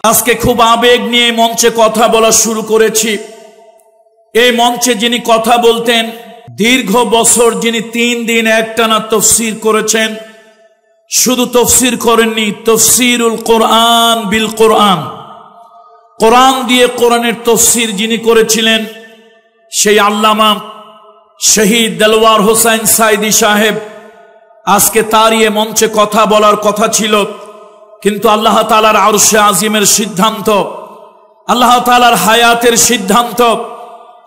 আজকে খুব আবেগ নিয়ে মঞ্চে কথা বলা শুরু করেছি। এই মঞ্চে যিনি কথা বলতেন, দীর্ঘ বছর যিনি 3 দিন একটানা তাফসীর করেছেন, শুধু তাফসীর করেননি, তাফসীরুল কোরআন বিল কোরআন, কোরআন দিয়ে কোরআনের তাফসীর যিনি করেছিলেন, সেই আল্লামা শহীদ দেলওয়ার হোসেন সাইদি সাহেব। আজকে তারই এ মঞ্চে কথা বলার কথা ছিল, কিন্তু আল্লাহ তাআলার আরশে আজিমের সিদ্ধান্ত, আল্লাহ তাআলার হায়াতের সিদ্ধান্ত,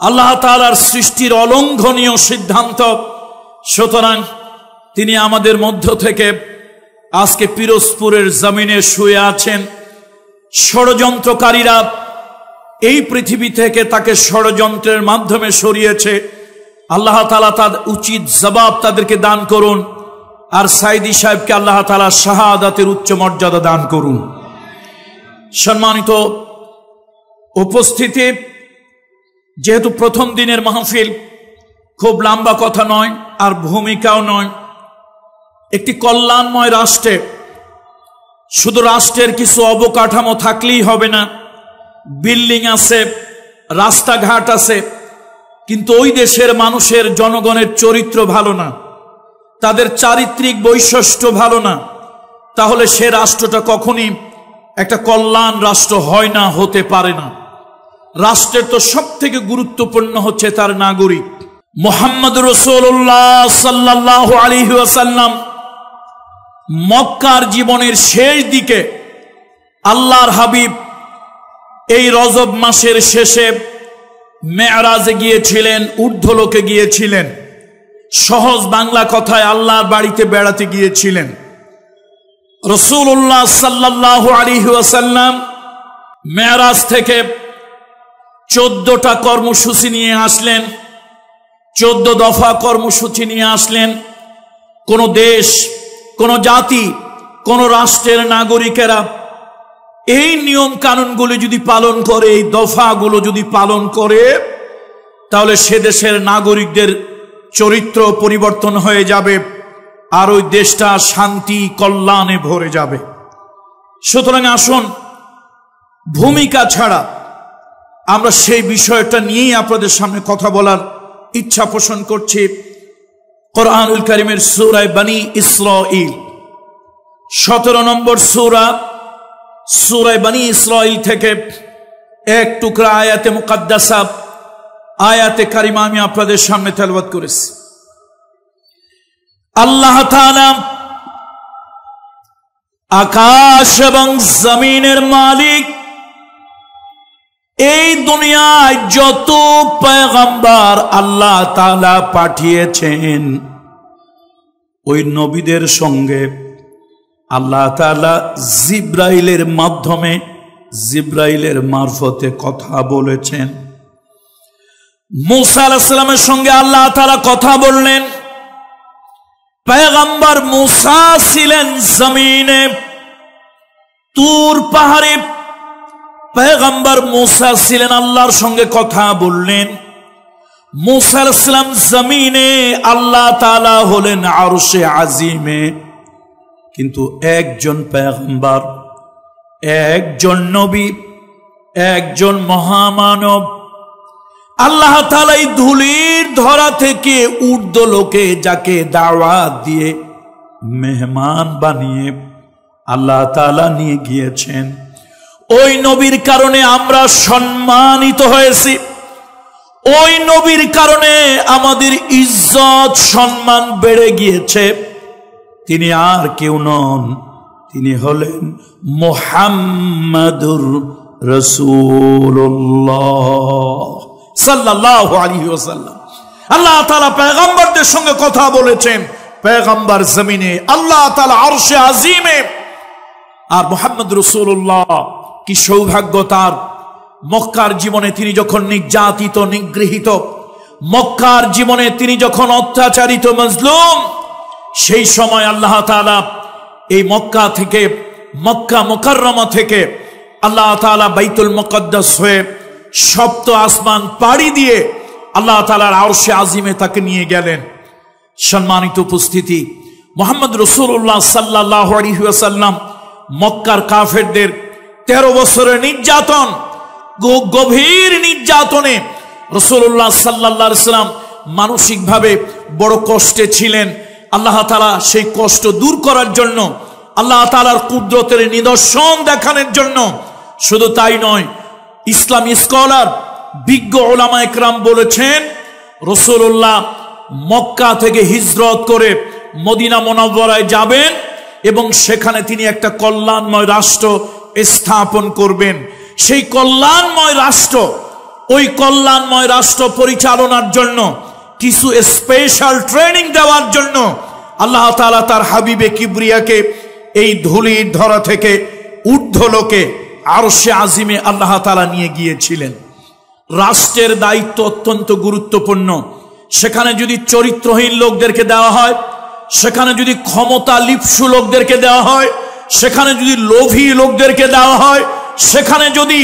আল্লাহ তাআলার সৃষ্টির অলঙ্ঘনীয় সিদ্ধান্ত, সুতরাং তিনি আমাদের মধ্য থেকে আজকে পিরোজপুরের জমিনে শুয়ে আছেন। ষড়যন্ত্রকারীরা এই পৃথিবী থেকে তাকে ষড়যন্ত্রের মাধ্যমে সরিয়েছে। আল্লাহ তাআলা তার উচিত জবাব তাদেরকে দান করুন, আর সাইদি সাহেবকে আল্লাহ তাআলা শাহাদাতের উচ্চ মর্যাদা দান করুন। সম্মানিত উপস্থিতি, যেহেতু প্রথম দিনের মাহফিল, খুব লম্বা কথা নয় আর ভূমিকাও নয়। একটি কল্যাণময় রাষ্ট্রে শুধু রাষ্ট্রের কিছু অবকাঠামো থাকলেই হবে না, বিল্ডিং আছে, রাস্তাঘাট আছে, কিন্তু ওই দেশের মানুষের জনগণের চরিত্র ভালো না, তাদের চারিত্রিক বৈশিষ্ট্য ভালো না, তাহলে সে রাষ্ট্রটা কখনই একটা কল্যাণ রাষ্ট্র হয় না, হতে পারে না। রাষ্ট্রের তো সবথেকে গুরুত্বপূর্ণ হচ্ছে তার নাগরিক। মুহাম্মদ রাসূলুল্লাহ সাল্লাল্লাহু আলাইহি ওয়াসাল্লাম মক্কার জীবনের শেষ দিকে আল্লাহর হাবিব এই রজব মাসের শেষে মেরাজে গিয়েছিলেন, ঊর্ধ্বলোকে গিয়েছিলেন। সহজ বাংলা কথায় আল্লাহর বাড়িতে বেড়াতে গিয়েছিলেন। রাসূলুল্লাহ সাল্লাল্লাহু আলাইহি ওয়াসাল্লাম মেরাজ থেকে 14টা কর্মসূচি নিয়ে আসলেন, 14 দফা কর্মসূচি নিয়ে আসলেন। কোন দেশ, কোন জাতি, কোন রাষ্ট্রের নাগরিকেরা এই নিয়ম কানুনগুলি যদি পালন করে, এই দফাগুলো যদি পালন করে, তাহলে সে দেশের নাগরিকদের চরিত্র পরিবর্তন হয়ে যাবে, আর ওই দেশটা শান্তি কল্যাণে ভরে যাবে। সুতরাং আসুন, ভূমিকা ছাড়া আমরা সেই বিষয়টা নিয়েই আপনাদের সামনে কথা বলার ইচ্ছা পোষণ করছি। কোরআনুল কারীমের সূরা বনী ইসরাঈল 17 নম্বর সূরা, সূরা বনী ইসরাঈল থেকে এক টুকরা আয়াতে মুকাদ্দাসা, আয়াতে কারিমা আমি আপনাদের সামনে তেলাওয়াত করেছি। আল্লাহ তাআলা আকাশ এবং জমিনের মালিক, এই দুনিয়ায় যত পয়গম্বর আল্লাহ তাআলা পাঠিয়েছেন, ওই নবীদের সঙ্গে আল্লাহ তাআলা জিব্রাইলের মাধ্যমে, জিব্রাইলের মারফতে কথা বলেছেন। মূসা আলাইহিস সালামের সঙ্গে আল্লাহ তাআলা কথা বললেন। পয়গম্বর মূসা ছিলেন জমিনে, তুর পাহাড়ে পয়গম্বর মূসা ছিলেন, আল্লাহর সঙ্গে কথা বললেন। মূসা আলাইহিস সালাম জমিনে, আল্লাহ তাআলা হলেন আরশে আজিমে। কিন্তু একজন পয়গম্বর, একজন নবী, একজন মহামানব, আল্লাহ তাআলা এই ধুলির ধরা থেকে ঊর্ধ্বলোকে যাকে দাওয়াত দিয়ে মেহমান বানিয়ে আল্লাহ তাআলা নিয়ে গিয়েছেন, ওই নবীর কারণে আমরা সম্মানিত হয়েছি। ওই নবীর কারণে আমাদের ইজ্জত সম্মান বেড়ে গিয়েছে। তিনি আর কেউ নন, তিনি হলেন মুহাম্মাদুর রাসূলুল্লাহ সাল্লাল্লাহু আলাইহি ওয়াসাল্লাম। আল্লাহ তাআলা পয়গম্বরদের সঙ্গে কথা বলেছেন, পয়গম্বর জমিনে, আল্লাহ তাআলা আরশে আজিমে। আর মুহাম্মদ রাসূলুল্লাহ, কি সৌভাগ্য তার! মক্কার জীবনে তিনি যখন নির্যাতিত, নিগৃহীত, মক্কার জীবনে তিনি যখন অত্যাচারিত, মজলুম, সেই সময় আল্লাহ তাআলা এই মক্কা থেকে, মক্কা মুকাররমা থেকে আল্লাহ তাআলা বাইতুল মুকাদ্দাস হয়ে সপ্ত আসমান পাড়ি দিয়ে আল্লাহ তাআলার আরশে আজিমে তাকে নিয়ে গেলেন। সম্মানিত উপস্থিতি, মুহাম্মদ রাসূলুল্লাহ সাল্লাল্লাহু আলাইহি ওয়াসাল্লাম মক্কার কাফেরদের 13 বছরের নির্যাতন, গভীর নির্যাতনে রাসূলুল্লাহ সাল্লাল্লাহু আলাইহি ওয়াসাল্লাম মানসিকভাবে বড় কষ্টে ছিলেন। আল্লাহ তাআলা সেই কষ্ট দূর করার জন্য, আল্লাহ তাআলার কুদরতের নিদর্শন দেখানোর জন্য, শুধু তাই নয়, ইসলামী স্কলার বিজ্ঞ উলামা ইকরাম বলেছেন রাসূলুল্লাহ মক্কা থেকে হিজরত করে মদিনা মুনাওয়ারায় যাবেন এবং সেখানে তিনি একটা কল্যাণময় রাষ্ট্র স্থাপন করবেন। সেই কল্যাণময় রাষ্ট্র, ওই কল্যাণময় রাষ্ট্র পরিচালনার জন্য কিছু স্পেশাল ট্রেনিং দেওয়ার জন্য আল্লাহ তাআলা তার হাবিবে কিবরিয়াকে এই ধুলির ধরা থেকে ঊর্ধ্বলোকে আরশে আজিমে আল্লাহ তাআলা নিয়ে গিয়েছিলেন। রাষ্ট্রের দায়িত্ব অত্যন্ত গুরুত্বপূর্ণ। সেখানে যদি চরিত্রহীন লোকদেরকে দেওয়া হয়, সেখানে যদি ক্ষমতা লিপ্সু লোকদেরকে দেওয়া হয়, সেখানে যদি লোভী লোকদেরকে দেওয়া হয়, সেখানে যদি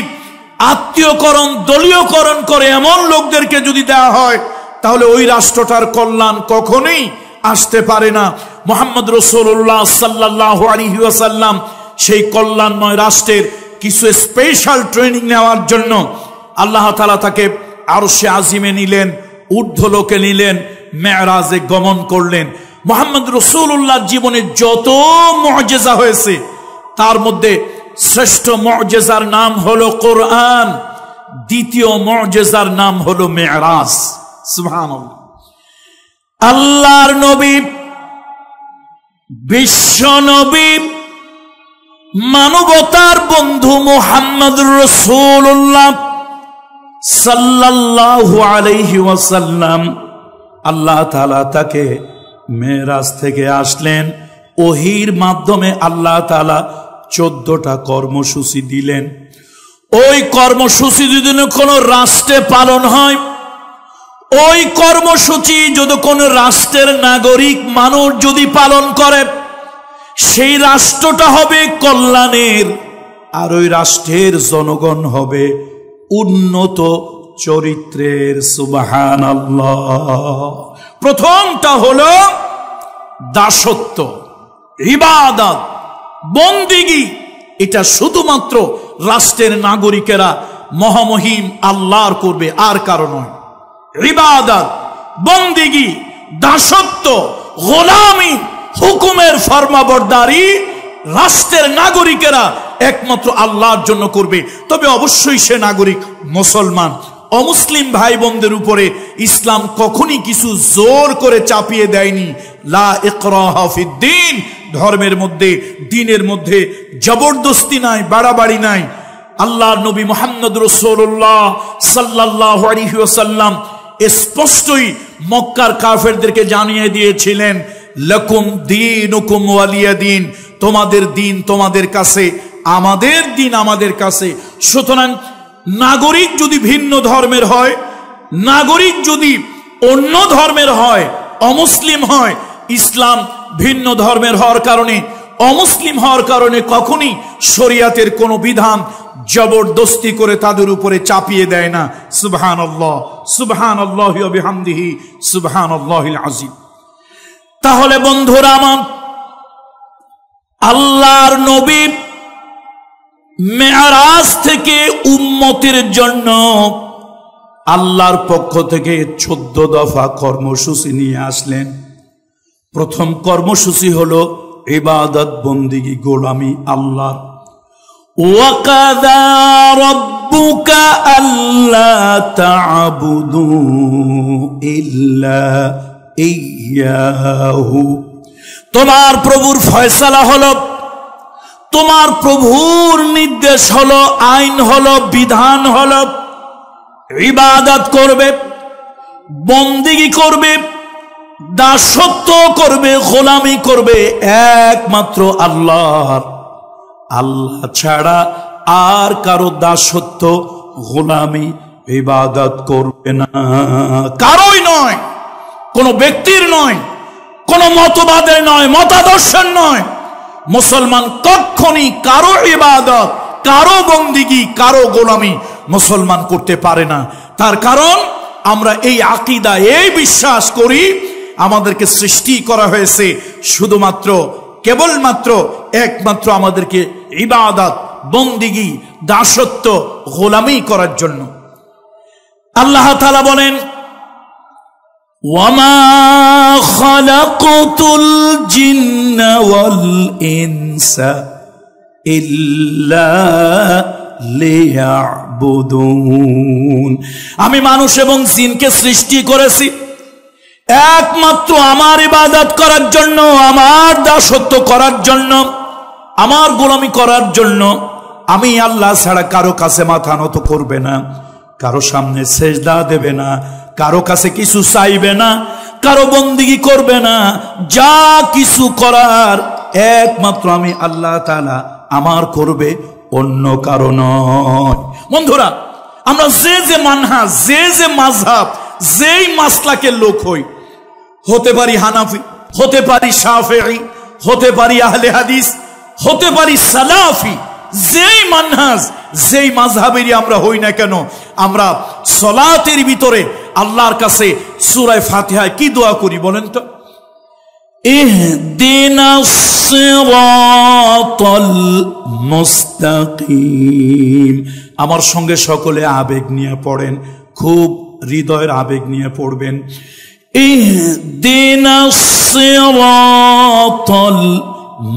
আত্মীয়করণ দলীয়করণ করে এমন লোকদেরকে যদি দেওয়া হয়, তাহলে ওই রাষ্ট্রটার কল্যাণ কখনোই আসতে পারে না। মুহাম্মদ রাসূলুল্লাহ সাল্লাল্লাহু আলাইহি ওয়াসাল্লাম সেই কল্যাণময় রাষ্ট্রের কিছু স্পেশাল ট্রেনিং নেওয়ার জন্য আল্লাহ তাআলা তাকে আরশে আজিমে নিলেন, ঊর্ধ্বলোকে নিলেন, মেরাজে গমন করলেন। মুহাম্মদ রাসূলুল্লাহর জীবনে যত মুআজিজা হয়েছে তার মধ্যে শ্রেষ্ঠ মুআজিজার নাম হলো কোরআন, দ্বিতীয় মুআজিজার নাম হলো মেরাজ। সুবহানাল্লাহ। আল্লাহর নবী, বিশ্ব নবী, মানবতার বন্ধু মুহাম্মদ রাসূলুল্লাহ সাল্লাল্লাহু আলাইহি ওয়াসাল্লাম, আল্লাহ তাআলা তাকে মেরাজ থেকে আসলেন। ওহীর মাধ্যমে আল্লাহ তাআলা 14টা কর্মসূচি দিলেন। ওই কর্মসূচি যদি কোন রাষ্ট্রে পালন হয়, ওই কর্মসূচি যদি কোন রাষ্ট্রের নাগরিক মানুষ যদি পালন করে, সেই রাষ্ট্রটা হবে কল্যাণের, আর ওই রাষ্ট্রের জনগণ হবে উন্নত চরিত্রের। সুবহানাল্লাহ। প্রথমটা হলো দাসত্ব, ইবাদত, বন্দিগি। এটা শুধুমাত্র রাষ্ট্রের নাগরিকেরা মহামহিম আল্লাহর করবে, আর কারো নয়। ইবাদত, বন্দিগি, দাসত্ব, গোলামি, হুকুমের ফরমাবরদারি রাষ্ট্রের নাগরিকেরা একমাত্র আল্লাহর জন্য করবে। তবে অবশ্যই সে নাগরিক মুসলমান। অমুসলিম ভাই বোনদের উপরে ইসলাম কখনই কিছু জোর করে চাপিয়ে দেয়নি। লা ইকরাহা ফিদ্দীন, ধর্মের মধ্যে, দ্বীনের মধ্যে জবরদস্তি নাই, বাড়াবাড়ি নাই। আল্লাহর নবী মুহাম্মদ রাসূলুল্লাহ সাল্লাল্লাহু আলাইহি ওয়াসাল্লাম স্পষ্টই মক্কার কাফেরদেরকে জানিয়ে দিয়েছিলেন, লাকুম দীনুকুম ওয়ালিয়া দীন, তোমাদের দিন তোমাদের কাছে, আমাদের দিন আমাদের কাছে। সুতরাং নাগরিক যদি ভিন্ন ধর্মের হয়, নাগরিক যদি অন্য ধর্মের হয়, অমুসলিম হয়, ইসলাম ভিন্ন ধর্মের হওয়ার কারণে, অমুসলিম হওয়ার কারণে কখনই শরিয়াতের কোনো বিধান জবরদস্তি করে তাদের উপরে চাপিয়ে দেয় না। সুবহানাল্লাহ, সুবহানাল্লাহি ওয়া বিহামদিহি, সুবহানাল্লাহিল আযীম। তাহলে বন্ধুরা আমার, আল্লাহর নবী মেরাজ থেকে উম্মতের জন্য আল্লাহর পক্ষ থেকে 14 দফা কর্মসূচি নিয়ে আসলেন। প্রথম কর্মসূচি হলো ইবাদত, বন্দিগি, গোলামি আল্লাহর। ওয়াকাদা রাব্বুকা আল্লা তা'বুদু ইল্লা ইয়াহু, তোমার প্রভুর ফয়সালা হলো, তোমার প্রভুর নির্দেশ হলো, আইন হলো, বিধান হলো, ইবাদত করবে, বন্দিগি করবে, দাসত্ব করবে, গোলামি করবে একমাত্র আল্লাহর। আল্লাহ ছাড়া আর কারো দাসত্ব, গোলামি, ইবাদত করবে না। কারোই নয়, কোন ব্যক্তির নয়, কোন মতবাদের নয়, মতাদর্শের নয়। মুসলমান কখনই কারো ইবাদত, কারো বন্দিগি, কারো গোলামি মুসলমান করতে পারে না। তার কারণ আমরা এই আকীদা, এই বিশ্বাস করি, আমাদেরকে সৃষ্টি করা হয়েছে শুধুমাত্র কেবলমাত্র একমাত্র আমাদেরকে ইবাদত, বন্দিগি, দাসত্ব, গোলামি করার জন্য। আল্লাহ তাআলা বলেন, ওয়ামা খালাকতুল জিন্না ওয়াল ইনসা ইল্লা লিয়াবুদুন। আমি মানুষ এবং জিনকে সৃষ্টি করেছি একমাত্র আমার ইবাদত করার জন্য, আমার দাসত্ব করার জন্য, আমার গোলামি করার জন্য। আমি আল্লাহ ছাড়া কারো কাছে মাথা নত করবে না, কারো সামনে সেজদা দেবে না, কারো কাছে কিছু চাইবে না, কারো বন্দিগি করবে না। যা কিছু করার একমাত্র আমি আল্লাহ তাআলা আমার করবে, অন্য কারো নয়। বন্ধুরা, আমরা যে মানহাজ, যে মাযহাব, যেই মাসলাকের লোক হই, হতে পারি হানাফি, হতে পারি শাফিঈ, হতে পারি আহলে হাদিস, হতে পারি সালাফি, যেই মানহাজ, যেই মাযহাবেরই আমরা হই না কেন, আমরা সালাতের ভিতরে আল্লাহর কাছে সূরা ফাতিহায় কি দোয়া করি বলেন তো? ইহদিনাস সিরাতাল মুস্তাকিম। আমার সঙ্গে সকলে আবেগ নিয়ে পড়েন, খুব হৃদয়ের আবেগ নিয়ে পড়বেন। ইহদিনাস সিরাতাল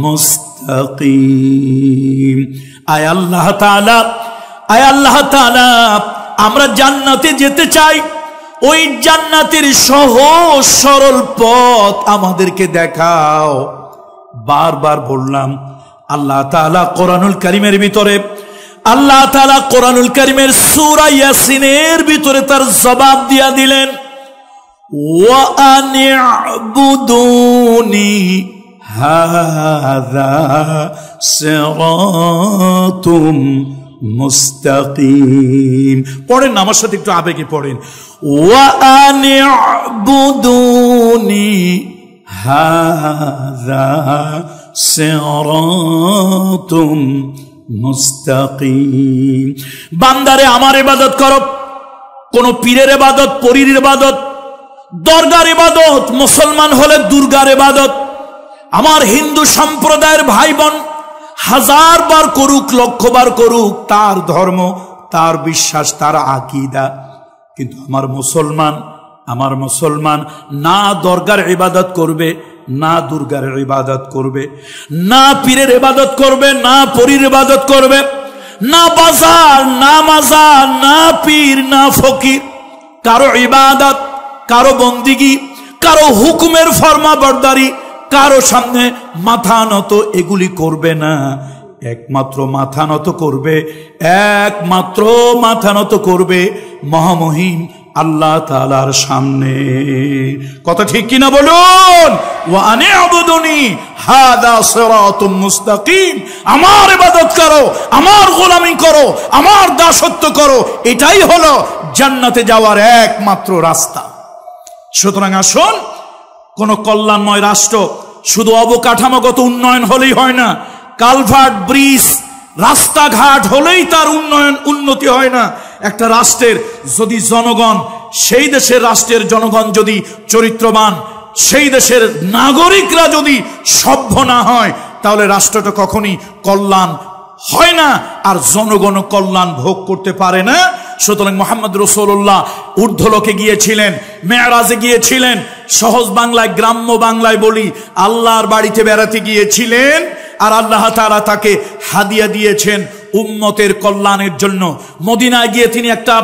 মুস্তাকিম। আয় আল্লাহ তাআলা, আয় আল্লাহ তাআলা, আমরা জান্নাতে যেতে চাই, ওই জান্নাতের সহজ সরল পথ আমাদেরকে দেখাও। বারবার বললাম, আল্লাহ তাআলা কোরআনুল কারীমের ভিতরে, আল্লাহ তাআলা কোরআনুল কারীমের সূরা ইয়াসিনের ভিতরে তার জবাব দিয়া দিলেন, ওয়া আনি'বুদুনি হাযা সিরাতুম মুস্তাকিম। পড়েন না আমার সাথে, একটু আবেগে পড়েন। ওয়া আনি'বুদুনি হাযা সিরাতুম মুস্তাকিম। বান্দারে আমার ইবাদত করো। কোন পীরের ইবাদত, পরীর ইবাদত, দরগার ইবাদত, মুসলমান হলে দুর্গার ইবাদত, আমার হিন্দু সম্প্রদায়ের ভাই বোন হাজার বার করুক, লক্ষ বার করুক, তার ধর্ম, তার বিশ্বাস, তার আকীদা। কিন্তু আমার মুসলমান না দরগার ইবাদত করবে, না দুর্গার ইবাদত করবে, না পীরের ইবাদত করবে, না পরীর ইবাদত করবে, না বাজার, না মাজার, না পীর, না ফকির। কারো ইবাদত, কারো বন্দিগি, কারো হুকুমের ফরমাবরদারি, কারো সামনে মাথা নত এগুলি করবে না। একমাত্র মাথা নত করবে, একমাত্র মাথা নত করবে মহামহিম আল্লাহ তাআলার সামনে। কথা ঠিক কিনা বলুন? ওয়া আনি'বুদুনি হাযা সিরাতুম মুস্তাকিম। আমার ইবাদত করো, আমার গোলামি করো, আমার দাসত্ব করো, এটাই হলো জান্নাতে যাওয়ার একমাত্র রাস্তা। সুতরাং আসুন, কোন কল্যাণময় রাষ্ট্র শুধু অবকাঠামোগত উন্নয়ন হলেই হয় না, কালভার্ট, ব্রিজ, রাস্তাঘাট হলেই তার উন্নতি হয় না। একটা রাষ্ট্রের যদি জনগণ, সেই দেশের রাষ্ট্রের জনগণ যদি চরিত্রবান, সেই দেশের নাগরিকরা যদি সভ্য না হয়, তাহলে রাষ্ট্রটা কখনই কল্যাণ হয় না, আর জনগণ কল্যাণ ভোগ করতে পারে না। সুতরাং মুহাম্মদ রাসূলুল্লাহ ঊর্ধ্বলোকে গিয়েছিলেন, মেরাজে গিয়েছিলেন, সহজ বাংলায়, গ্রাম্য বাংলায় বলি, আল্লাহর বাড়িতে বেড়াতে গিয়েছিলেন, আর আল্লাহ তাআলা তাকে হাদিয়া দিয়েছেন উম্মতের কল্যাণের জন্য। মদিনায় গিয়ে তিনি একটা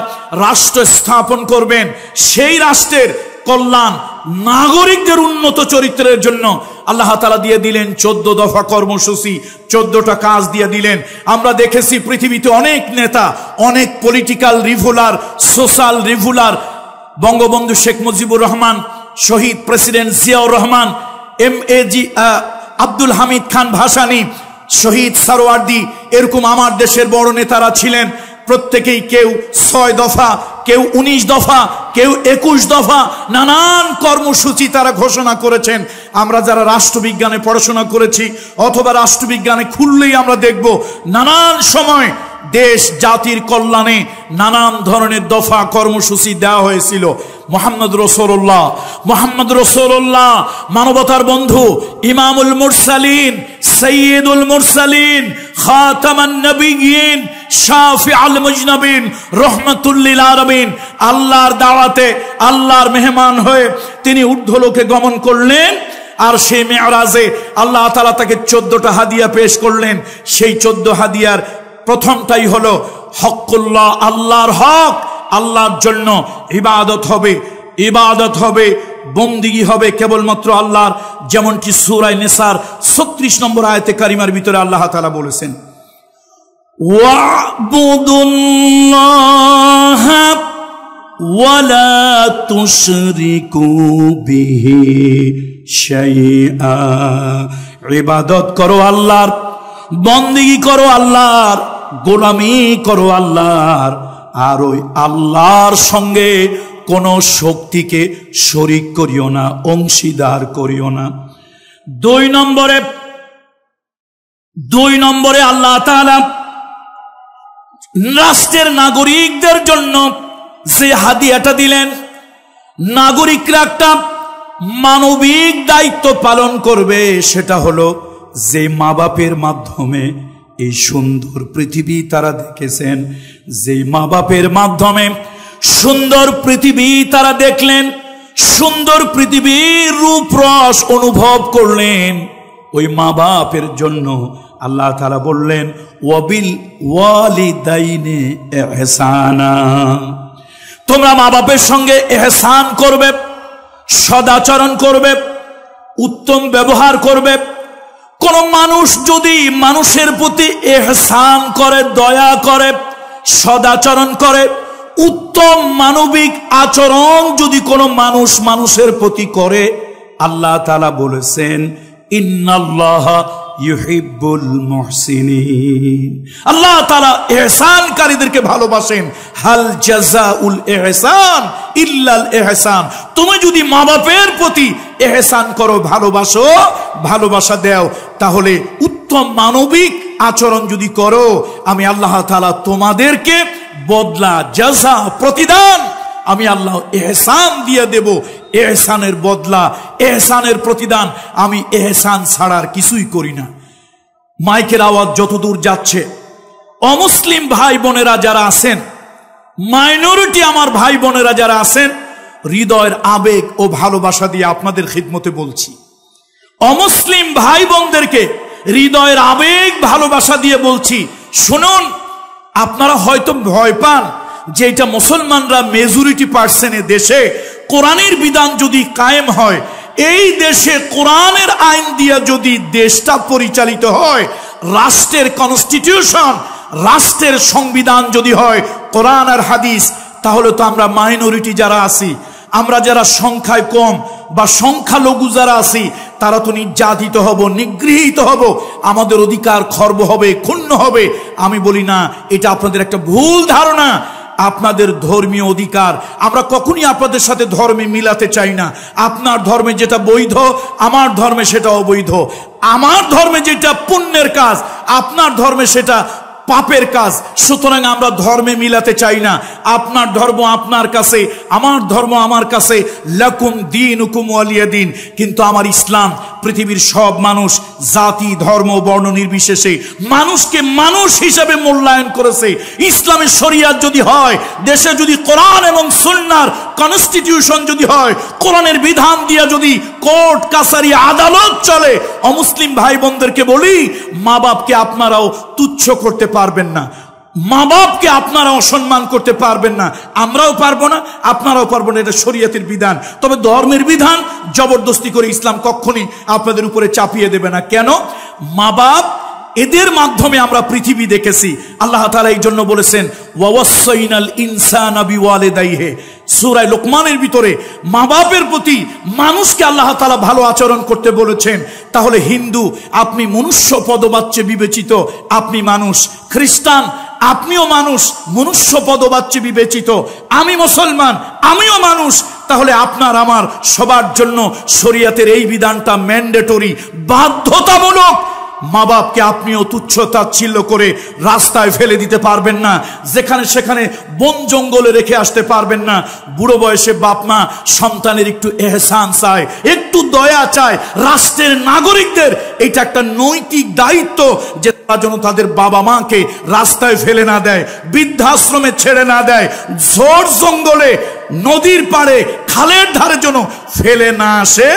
রাষ্ট্র স্থাপন করবেন, সেই রাষ্ট্রের কল্যাণ, নাগরিকদের উন্নত চরিত্রের জন্য আল্লাহ তাআলা দিয়ে দিলেন 14 দফা কর্মসূচি, 14টা কাজ দিয়ে দিলেন। আমরা দেখেছি পৃথিবীতে অনেক নেতা, অনেক পলিটিক্যাল রিভুলার, সোশ্যাল রিভুলার, বঙ্গবন্ধু শেখ মুজিবুর রহমান, শহীদ প্রেসিডেন্ট জিয়াউর রহমান, MAG আব্দুল হামিদ খান ভাসানী, শহীদ সারওয়ার্দী, এরকম আমার দেশের বড় নেতারা ছিলেন। প্রত্যেকেই কেউ 6 দফা, কেউ 19 দফা, কেউ 21 দফা, নানান কর্মসূচি তারা ঘোষণা করেছেন। আমরা যারা রাষ্ট্রবিজ্ঞানে পড়াশোনা করেছি অথবা রাষ্ট্রবিজ্ঞানে খুললেই আমরা দেখব নানান সময় দেশ জাতির কল্যাণে নানান ধরনের দফা কর্মসূচি দেওয়া হয়েছিল। মুহাম্মদ রাসূলুল্লাহ মানবতার বন্ধু, ইমামুল মুরসালিন, সাইয়্যিদুল মুরসালিন, খাতামান নবিয়্যিন, শাফিউল মুজনাবিন, রাহমাতুল লিল আলামিন, আল্লাহর দাওয়াতে আল্লাহর মেহমান হয়ে তিনি ঊর্ধ্বলোকে গমন করলেন। আর সেই মেরাজে আল্লাহ তাআলা তাকে 14টা হাদিয়া পেশ করলেন। সেই 14 হাদিয়ার প্রথমটাই হলো হকুল্লাহ, আল্লাহর হক, আল্লাহর জন্য ইবাদত হবে, বন্দিগি হবে কেবলমাত্র আল্লাহর, যেমনটি সূরা নিসার 36 নম্বর আয়াতে কারিমার ভিতরে আল্লাহ তাআলা বলেছেন, ওয়া'বুদুল্লাহা ওয়ালা তুশরিকু বিহি শাইআ। ইবাদত করো আল্লাহর, বন্দেগী করো আল্লাহর, গোলামি করো আল্লাহর, আর ওই আল্লাহর সঙ্গে কোন শক্তিকে শরীক করিও না, অংশীদার করিও না। 2 নম্বরে আল্লাহ তাআলা রাষ্ট্রের নাগরিকদের জন্য যে হাদিয়াটা দিলেন, নাগরিকরা একটা মানবিক দায়িত্ব পালন করবে, সেটা হলো যে মা বাপের মাধ্যমে এই সুন্দর পৃথিবী তারা দেখেছেন, যে মা বাপের মাধ্যমে সুন্দর পৃথিবী তারা দেখলেন, সুন্দর পৃথিবীর রূপরস অনুভব করলেন, ওই মা বাপের জন্য আল্লাহ তাআলা বললেন, ওয়াবিল ওয়ালিদাইনি ইহসানা। তোমরা মা বাপের সঙ্গে ইহসান করবে, সদাচরণ করবে, উত্তম ব্যবহার করবে। কোন মানুষ যদি মানুষের প্রতি ইহসান করে, দয়া করে, সদাচরণ করে, উত্তম মানবিক আচরণ যদি কোনো মানুষ মানুষের প্রতি করে, আল্লাহ তাআলা বলেছেন, ইন্নাল্লাহা ইউহিব্বুল মুহসিনিন। আল্লাহ তাআলা ইহসানকারীদেরকে ভালোবাসেন। হাল জাযাউল ইহসান ইল্লাল ইহসান। তুমি যদি মা বাপের প্রতি ইহসান করো, ভালোবাসো, ভালোবাসা দাও, তাহলে উত্তম মানবিক আচরণ যদি করো, আমি আল্লাহ তাআলা তোমাদেরকে বদলা, জাযা, প্রতিদান আমি আল্লাহ ইহসান দিয়ে দেব। ইহসানের বদলা, ইহসানের প্রতিদান আমি ইহসান ছাড়ার কিছুই করি না। মাইকের আওয়াজ যতদূর যাচ্ছে, অমুসলিম ভাই বোনেরা যারা আছেন, মাইনরিটি আমার ভাই বোনেরা যারা আছেন, হৃদয়ের আবেগ ও ভালোবাসা দিয়ে আপনাদের খিদমতে বলছি, অমুসলিম ভাই বোনদেরকে হৃদয়ের আবেগ ভালোবাসা দিয়ে বলছি, শুনুন, আপনারা হয়তো ভয় পান যে এটা মুসলমানরা মেজরিটি পার্সেন্টে দেশে কোরআনের বিধান যদি কায়েম হয়, এই দেশে কোরআনের আইন দিয়ে যদি দেশটা পরিচালিত হয়, রাষ্ট্রের কনস্টিটিউশন, রাষ্ট্রের সংবিধান যদি হয় কোরআন আর হাদিস, তাহলে তো আমরা মাইনরিটি যারা আছি, আমরা যারা সংখ্যায় কম বা সংখ্যালঘু যারা আছি, তারা তো নির্যাতিত হব, নিগৃহীত হব, আমাদের অধিকার খর্ব হবে, ক্ষুণ্ণ হবে। আমি বলি না, এটা আপনাদের একটা ভুল ধারণা। আপনাদের ধর্মীয় অধিকার আমরা কখনই আপনাদের সাথে ধর্মে মিলাতে চাই না। আপনার ধর্মে যেটা বৈধ, আমার ধর্মে সেটা অবৈধ। আমার ধর্মে যেটা পুণ্যের কাজ, আপনার ধর্মে সেটা পাপের কাজ। সুতরাং আমরা ধর্মে মিলাতে চাই না। আপনার ধর্ম আপনার কাছে, আমার ধর্ম আমার কাছে, লাকুম দীনুকুম ওয়ালিয়া দীন। কিন্তু আমার ইসলাম পৃথিবীর সব মানুষ, জাতি, ধর্ম, বর্ণ নির্বিশেষে মানুষকে মানুষ হিসেবে মূল্যায়ন করেছে। ইসলামের শরিয়াত যদি হয়, দেশে যদি কোরআন এবং সুন্নাহর কনস্টিটিউশন যদি হয়, কোরআনের বিধান দিয়ে যদি কোর্ট কাছারি আদালত চলে, অমুসলিম ভাই বোনদেরকে বলি, মা বাপকে আপনারাও তুচ্ছ করতে পারবেন না, মা বাপকে আপনারা অসম্মান করতে পারবেন না। আমরাও পারবো না, আপনারাও পারবো না। এটা শরীয়তের বিধান। তবে ধর্মের বিধান জবরদস্তি করে ইসলাম কখনই আপনাদের উপরে চাপিয়ে দেবে না। কেন? মা বাপ, এদের মাধ্যমে আমরা পৃথিবী দেখেছি। আল্লাহ তাআলা এই জন্য বলেছেন, ওয়াসাইনাল ইনসানা বিওয়ালিদাইহি। সূরা লোকমানের ভিতরে মা বাপের প্রতি মানুষকে আল্লাহ তাআলা ভালো আচরণ করতে বলেছেন। তাহলে হিন্দু, আপনি মনুষ্য পদবাচ্যে বিবেচিত, আপনি মানুষ। খ্রিস্টান, আপনিও মানুষ, মনুষ্য পদবাচ্যে বিবেচিত। আমি মুসলমান, আমিও মানুষ। তাহলে আপনার আমার সবার জন্য শরীয়তের এই বিধানটা ম্যান্ডেটরি, বাধ্যতামূলক। মা বাপকে আপনিও তুচ্ছ তাচ্ছিল্য করে রাস্তায় ফেলে দিতে পারবেন না, যেখানে সেখানে বন জঙ্গলে রেখে আসতে পারবেন না। বুড়ো বয়সে বাপ মা সন্তানের একটু এহসান চায়, একটু দয়া চায়। রাষ্ট্রের নাগরিকদের এটা একটা নৈতিক দায়িত্ব যে তারা যেন তাদের বাবা মাকে রাস্তায় ফেলে না দেয়, বৃদ্ধাশ্রমে ছেড়ে না দেয়, ঝোড় জঙ্গলে নদীর পাড়ে খালের ধারে যেন ফেলে না আসে।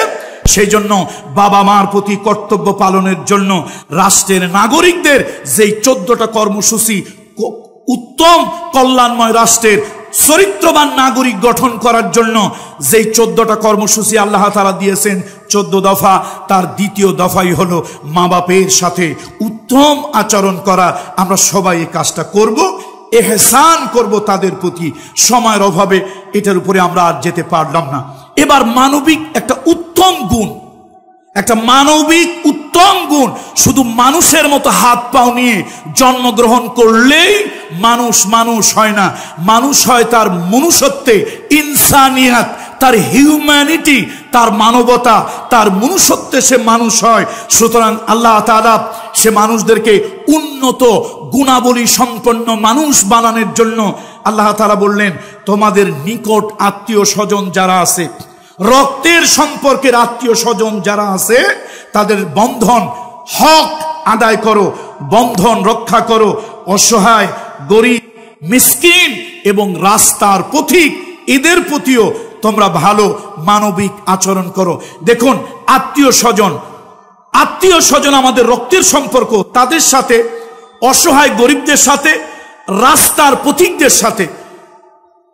সেই জন্য বাবা মার প্রতি কর্তব্য পালনের জন্য রাষ্ট্রের নাগরিকদের যেই 14টা কর্মসূচি, উত্তম কল্যাণময় রাষ্ট্রের চরিত্রবান নাগরিক গঠন করার জন্য যেই 14টা কর্মসূচি আল্লাহ তাআলা দিয়েছেন, 14 দফা, তার দ্বিতীয় দফাই হলো মা বাপের সাথে উত্তম আচরণ করা। আমরা সবাই এই কাজটা করব, এহসান করব তাদের প্রতি। সময়ের অভাবে এটার উপরে আমরা আর যেতে পারলাম না। এবার মানবিক একটা উত্তম গুণ, একটা মানবিক উত্তম গুণ, শুধু মানুষের মতো হাত পাও নিয়ে জন্মগ্রহণ করলেই মানুষ মানুষ হয় না। মানুষ হয় তার মনুষ্যত্বে, ইনসানিয়াত, তার হিউম্যানিটি, তার মানবতা, তার মনুষ্যত্বে সে মানুষ হয়। সুতরাং আল্লাহ তাআলা সে মানুষদেরকে উন্নত গুণাবলী সম্পন্ন মানুষ বানানোর জন্য আল্লাহ তাআলা বললেন, তোমাদের নিকট আত্মীয় স্বজন যারা আছে, রক্তের সম্পর্কের আত্মীয় স্বজন যারা আছে, তাদের বন্ধন হক আদায় করো, বন্ধন রক্ষা করো। অসহায়, গরিব, মিসকিন এবং রাস্তার পথিক, এদের প্রতিও তোমরা ভালো মানবিক আচরণ করো। দেখুন, আত্মীয় স্বজন আমাদের রক্তের সম্পর্ক, তাদের সাথে, অসহায় গরিবদের সাথে, রাস্তার পথিকদের সাথে।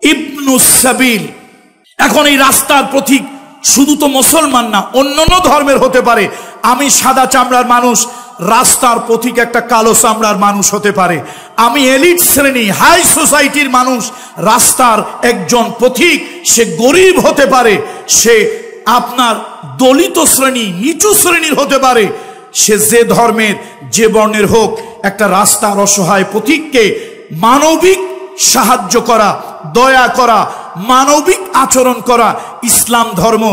ইবনুস সাবিল, এখন এই রাস্তার পথিক শুধু তো মুসলমান না, অন্যান্য ধর্মের হতে পারে। আমি সাদা চামড়ার মানুষ, রাস্তার পথিক একটা কালো চামড়ার মানুষ হতে পারে। আমি এলিট শ্রেণী, হাই সোসাইটির মানুষ, রাস্তার একজন পথিক সে গরিব হতে পারে, সে আপনার দলিত শ্রেণী, নিচু শ্রেণীর হতে পারে। সে যে ধর্মের, যে বর্ণের হোক, একটা রাস্তার অসহায় পথিককে মানবিক সাহায্য করা, দয়া করা, মানবিক আচরণ করা ইসলাম ধর্ম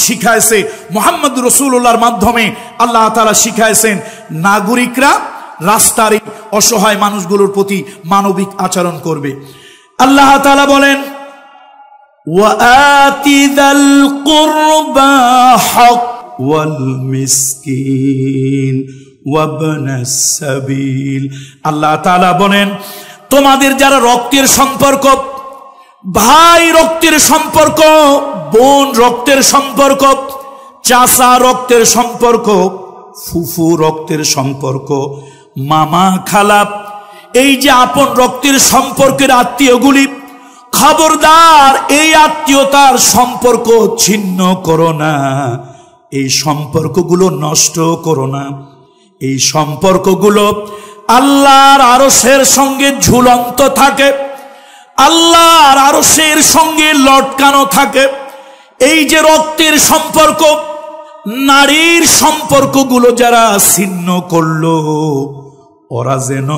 শিখাইছে। মুহাম্মদ রাসূলুল্লাহর মাধ্যমে আল্লাহ তাআলা শিখাইছেন নাগরিকরা রাস্তার অসহায় মানুষগুলোর প্রতি মানবিক আচরণ করবে। আল্লাহ তাআলা বলেন, ওয়াআতি যাল কুরবা হক ওয়াল মিসকিন ওয়াবনাস সাবিল। আল্লাহ তাআলা বলেন, তোমাদের যারা রক্তের সম্পর্ক, ভাই রক্তের সম্পর্ক, বোন রক্তের সম্পর্ক, চাচা রক্তের সম্পর্ক, ফুফু রক্তের সম্পর্ক, মামা খালা, এই যে আপন রক্তের সম্পর্কের আত্মীয়গুলি, খবরদার এই আত্মীয়তার সম্পর্ক ছিন্ন করো না, এই সম্পর্কগুলো নষ্ট করো না। এই সম্পর্কগুলো আল্লাহর আরশের সঙ্গে ঝুলন্ত থাকে, আল্লাহর আরশের সঙ্গে লটকানো থাকে। এই যে রক্তের সম্পর্ক, নারীর সম্পর্কগুলো যারা ছিন্ন করলো, ওরা যেন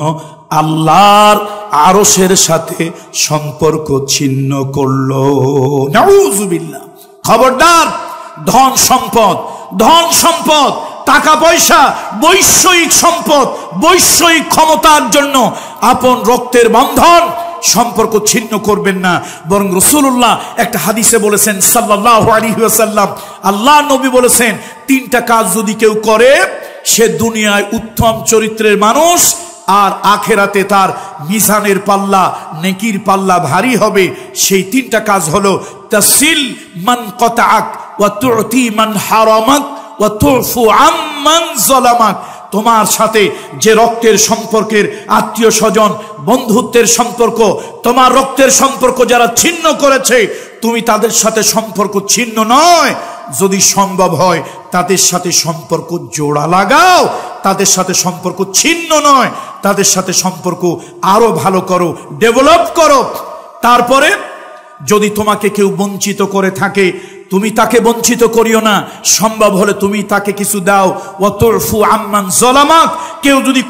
আল্লাহর আরশের সাথে সম্পর্ক ছিন্ন করলো। নাউযুবিল্লাহ। খবরদার, ধন সম্পদ, টাকা পয়সা, বৈষয়িক সম্পদ, বৈষয়িক ক্ষমতার জন্য আপন রক্তের বন্ধন সম্পর্ক ছিন্ন করবেন না। বরং রাসূলুল্লাহ একটা হাদিসে বলেছেন সাল্লাল্লাহু আলাইহি ওয়াসাল্লাম, আল্লাহ নবী বলেছেন, 3টা কাজ যদি কেউ করে, সে দুনিয়ায় উত্তম চরিত্রের মানুষ, আর আখেরাতে তার মিজানের পাল্লা, নেকির পাল্লা ভারী হবে। সেই 3টা কাজ হলো, তাসিল মান কতাআক ওয়া তুতি মান হারামাক ওয়া তুফু আম্মান যালামাক। তোমার সাথে যে রক্তের সম্পর্কের আত্মীয় স্বজন, বন্ধুত্বের সম্পর্ক, তোমার রক্তের সম্পর্ক যারা ছিন্ন করেছে, তুমি তাদের সাথে সম্পর্ক ছিন্ন নয়, যদি সম্ভব হয় তাদের সাথে সম্পর্ক জোড়া লাগাও, তাদের সাথে সম্পর্ক ছিন্ন নয়, তাদের সাথে সম্পর্ক আরো ভালো করো, ডেভেলপ করো। তারপরে যদি তোমাকে কেউ বঞ্চিত করে থাকে, তুমি তাকে বঞ্চিত করিও না, সম্ভব হলে তুমি তাকে কিছু দাও। ওয়াতুফু আম্মান যালামাক। কেউ যদি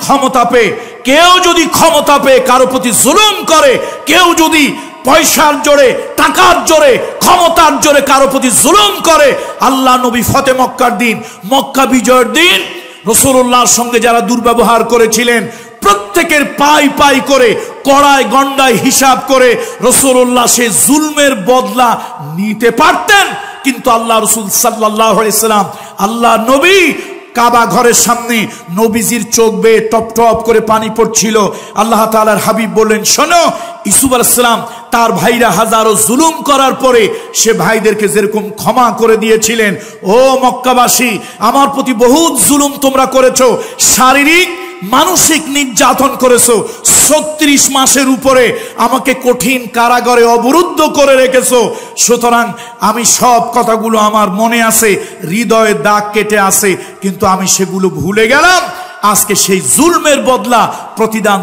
ক্ষমতা পেয়ে কারো প্রতি জুলুম করে, কেউ যদি পয়সার জোরে, টাকার জোরে, ক্ষমতার জোরে কারো প্রতি জুলুম করে, আল্লাহ নবী ফতে মক্কার দিন, মক্কা বিজয়ের দিন রাসূলুল্লাহর সঙ্গে যারা দুর্ব্যবহার করেছিলেন প্রত্যেকের পাই পাই করে কড়ায় গন্ডায় হিসাব করে রাসূলুল্লাহ সেই জুলমের বদলা নিতে পারতেন, কিন্তু আল্লাহ রাসূল সাল্লাল্লাহু আলাইহি সাল্লাম আল্লাহ নবী কাবা ঘরের সামনে নবীজির চোখ বেয়ে টপ টপ করে পানি পড়ছিল। আল্লাহ তাআলার হাবিব বললেন, শোনো, ইউসুফ আলাইহিস সালাম তার ভাইরা হাজারো জুলুম করার পরে সে ভাইদেরকে যেরকম ক্ষমা করে দিয়েছিলেন, ও মক্কাবাসী, আমার প্রতি বহুত জুলুম তোমরা করেছো, শারীরিক মানসিক নির্যাতন করেছো, 36 মাসের উপরে আমাকে কঠিন কারাগারে অবরুদ্ধ করে রেখেছো, সুতরাং আমি সব কথাগুলো আমার মনে আছে, হৃদয়ে দাগ কেটে আছে, কিন্তু আমি সেগুলো ভুলে গেলাম। আজকে সেই জুলমের বদলা প্রতিদান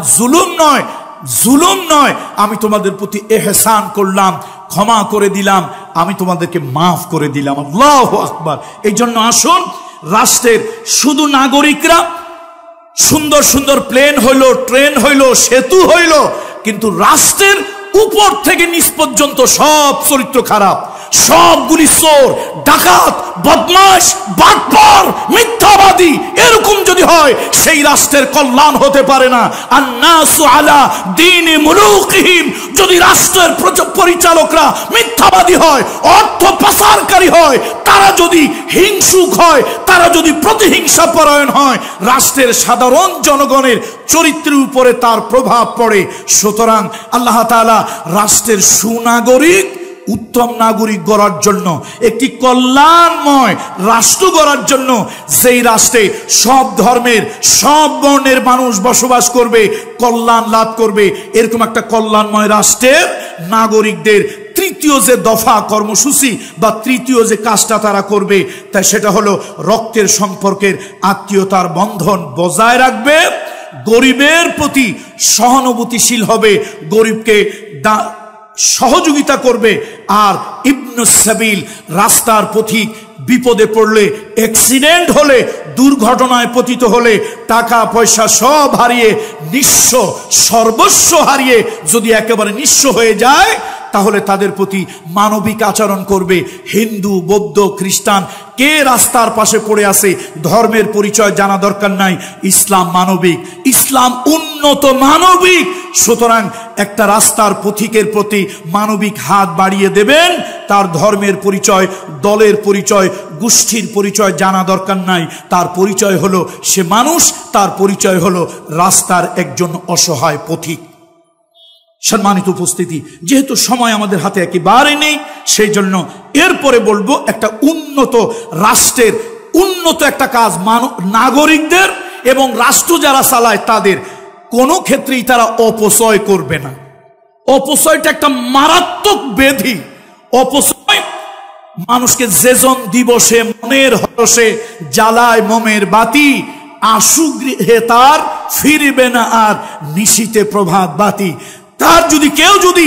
জুলুম নয়, আমি তোমাদের প্রতি ইহসান করলাম, ক্ষমা করে দিলাম, আমি তোমাদেরকে মাফ করে দিলাম। আল্লাহু আকবার। এই জন্য আসুন, রাষ্ট্রের শুধু নাগরিকরা সুন্দর সুন্দর প্লেন হইল, ট্রেন হইল, সেতু হইল, কিন্তু রাষ্ট্রের উপর থেকে নিচ পর্যন্ত সব চরিত্র খারাপ, সবগুলি চোর, ডাকাত, বদমাশ, বাটপার, মিথ্যাবাদী, এরকম যদি হয় সেই রাষ্ট্রের কল্যাণ হতে পারে না। আন্নাসু আলা দীনি মুলুকিহিম, যদি রাষ্ট্রের পরিচালকরা মিথ্যাবাদী হয়, অর্থ পাচারকারী হয়, তারা যদি হিংসুক হয়, তারা যদি প্রতিহিংসা পরায়ণ হয়, রাষ্ট্রের সাধারণ জনগণের চরিত্রের উপরে তার প্রভাব পড়ে। সুতরাং আল্লাহ তাআলা রাষ্ট্রের সুনাগরিক, উত্তম নাগরিক গড়ার জন্য, একটি কল্যাণময় রাষ্ট্র গড়ার জন্য, যেই রাষ্ট্রে সব ধর্মের সব বর্ণের মানুষ বসবাস করবে, কল্যাণ লাভ করবে, এরকম একটা কল্যাণময় রাষ্ট্রের নাগরিকদের তৃতীয় যে দফা কর্মসূচি বা তৃতীয় যে কাজটা তারা করবে, তাই সেটা হলো রক্তের সম্পর্কের আত্মীয়তার বন্ধন বজায় রাখবে, গরিবের প্রতি সহানুভূতিশীল হবে, গরিবকে সহযোগিতা করবে। আর ইবনুস সাবিল, রাস্তার পথিক, বিপদে পড়লে, অ্যাক্সিডেন্ট হলে, দুর্ঘটনায় পতিত হলে, টাকা পয়সা সব হারিয়ে, নিঃস্ব, সর্বস্ব হারিয়ে যদি একেবারে নিঃস্ব হয়ে যায়, তাহলে তাদের প্রতি মানবিক আচরণ করবে। হিন্দু, বৌদ্ধ, খ্রিস্টান, কে রাস্তার পাশে পড়ে আছে, ধর্মের পরিচয় জানা দরকার নাই, ইসলাম মানবিক, ইসলাম উন্নত মানবিক। সুতরাং একটা রাস্তার পথিকের প্রতি মানবিক হাত বাড়িয়ে দেবেন, তার ধর্মের পরিচয়, দলের পরিচয়, গোষ্ঠীর পরিচয় জানা দরকার নাই, তার পরিচয় হলো সে মানুষ, তার পরিচয় হলো রাস্তার একজন অসহায় পথিক। সম্মানিত উপস্থিতি, যেহেতু সময় আমাদের হাতে একেবারে নেই, সেই জন্য এরপরে বলবো একটা উন্নত রাষ্ট্রের উন্নত একটা কাজ নাগরিকদের এবং রাষ্ট্র যারা চালায় তাদের কোনো ক্ষেত্রেই তারা অপচয় করবে না। অপচয়টা একটা মারাত্মক ব্যাধি। অপচয় মানুষকে যেজন দিবসে মনের হরসে জ্বালায় মোমের বাতি, আশু গৃহে তার ফিরবে না আর নিশীতে প্রভাত বাতি। তার যদি কেউ যদি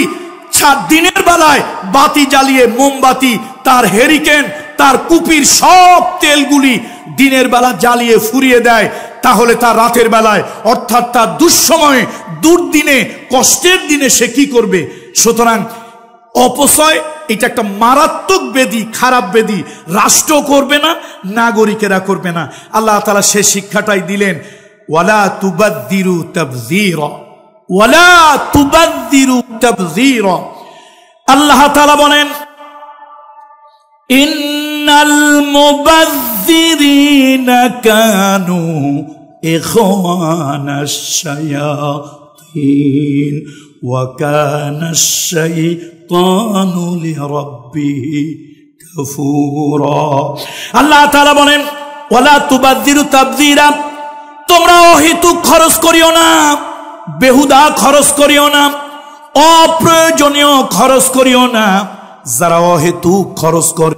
দিনের বেলায় বাতি জ্বালিয়ে, মোমবাতি, তার হেরিকেন, তার কুপির সব তেলগুলি দিনের বেলা জ্বালিয়ে ফুরিয়ে দেয়, তাহলে তার রাতের বেলায় অর্থাৎ তার দুঃসময়ে, দুর্দিনে, কষ্টের দিনে সে কি করবে? সুতরাং অপচয় এটা একটা মারাত্মক ব্যাধি, খারাপ ব্যাধি। রাষ্ট্র করবে না, নাগরিকেরা করবে না। আল্লাহ তাআলা সে শিক্ষাটাই দিলেন, ওয়ালা তুবাদদিরু তাবযীরা, ওয়ালা তুবাদদিরু তাবযীরা। আল্লাহ তাআলা বলেন, ইন্নাল মুবাযযিরিনা কানু ইখওয়ানাশ শায়াতিন ওয়া কানাশ শাইতানু লিরাব্বিহি কাফুরা। আল্লাহ তাআলা বলেন, ওয়ালা তুবাদদিরু তাবযীরা, তোমরা অহেতুক খরচ করিও না, বেহুদা খরচ করিও না, অপ্রয়োজনীয় খরচ করিও না। যারা অহেতুক খরচ করে,